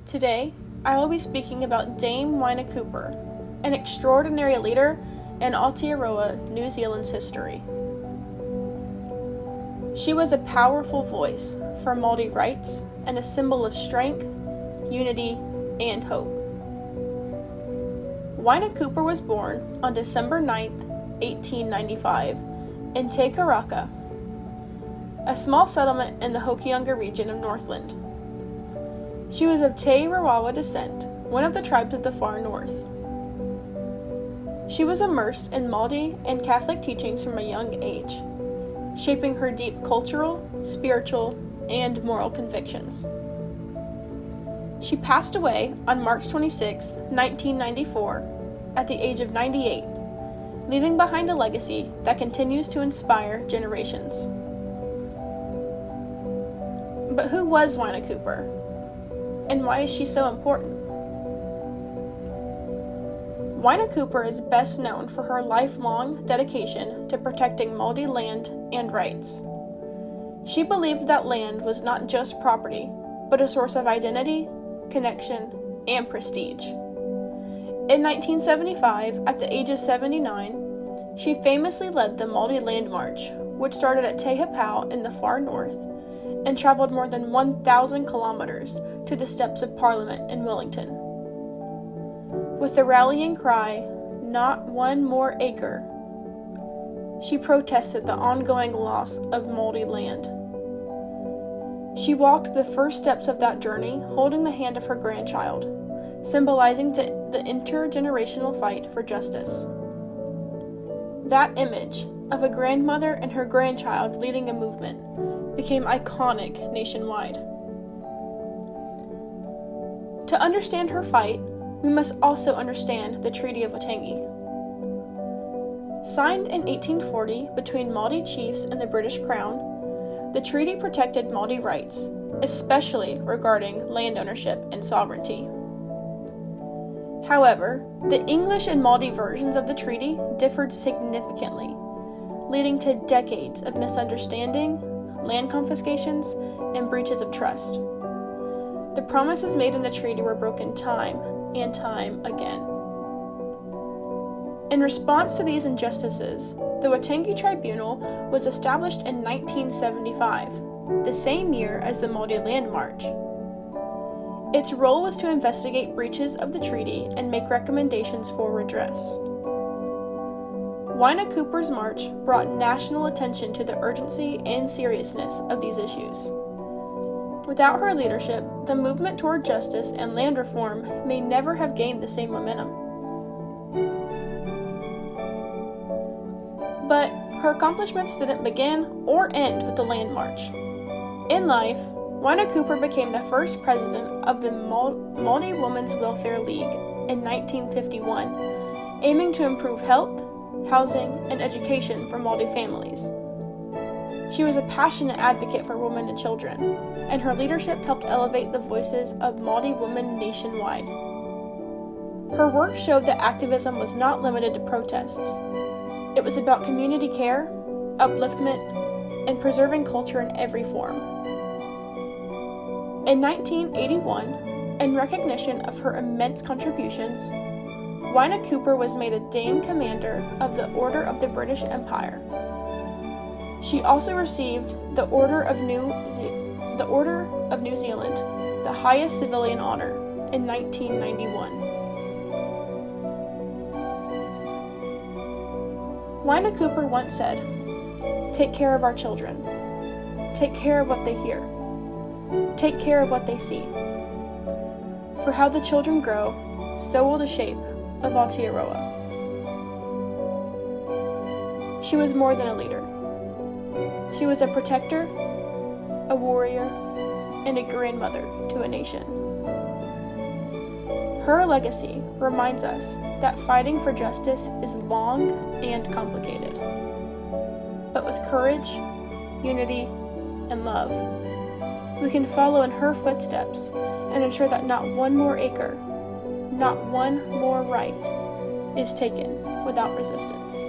Today, I will be speaking about Dame Whina Cooper, an extraordinary leader in Aotearoa, New Zealand's history. She was a powerful voice for Māori rights and a symbol of strength, unity, and hope. Whina Cooper was born on December 9, 1895, in Te Karaka, a small settlement in the Hokianga region of Northland. She was of Te Rawawa descent, one of the tribes of the far north. She was immersed in Māori and Catholic teachings from a young age, shaping her deep cultural, spiritual, and moral convictions. She passed away on March 26, 1994, at the age of 98, leaving behind a legacy that continues to inspire generations. But who was Whina Cooper? And why is she so important? Whina Cooper is best known for her lifelong dedication to protecting Māori land and rights. She believed that land was not just property, but a source of identity, connection, and prestige. In 1975, at the age of 79, she famously led the Māori Land March, which started at Te Hapau in the far north and traveled more than 1,000 kilometers to the steps of Parliament in Wellington. With the rallying cry, "Not one more acre," she protested the ongoing loss of Māori land. She walked the first steps of that journey holding the hand of her grandchild, symbolizing the intergenerational fight for justice. That image of a grandmother and her grandchild leading a movement became iconic nationwide. To understand her fight, we must also understand the Treaty of Waitangi. Signed in 1840 between Māori chiefs and the British Crown, the treaty protected Māori rights, especially regarding land ownership and sovereignty. However, the English and Māori versions of the treaty differed significantly, leading to decades of misunderstanding, land confiscations, and breaches of trust. The promises made in the treaty were broken time and time again. In response to these injustices, the Waitangi Tribunal was established in 1975, the same year as the Māori Land March. Its role was to investigate breaches of the treaty and make recommendations for redress. Whina Cooper's march brought national attention to the urgency and seriousness of these issues. Without her leadership, the movement toward justice and land reform may never have gained the same momentum. But her accomplishments didn't begin or end with the Land March. In life, Whina Cooper became the first president of the Māori Women's Welfare League in 1951, aiming to improve health, housing, and education for Māori families. She was a passionate advocate for women and children, and her leadership helped elevate the voices of Māori women nationwide. Her work showed that activism was not limited to protests. It was about community care, upliftment, and preserving culture in every form. In 1981, in recognition of her immense contributions, Whina Cooper was made a Dame Commander of the Order of the British Empire. She also received the Order of New Zealand, the highest civilian honor, in 1991. Whina Cooper once said, "Take care of our children. Take care of what they hear. Take care of what they see. For how the children grow, so will the shape of Aotearoa." She was more than a leader. She was a protector, a warrior, and a grandmother to a nation. Her legacy reminds us that fighting for justice is long and complicated. But with courage, unity, and love, we can follow in her footsteps and ensure that not one more acre, not one more right, is taken without resistance.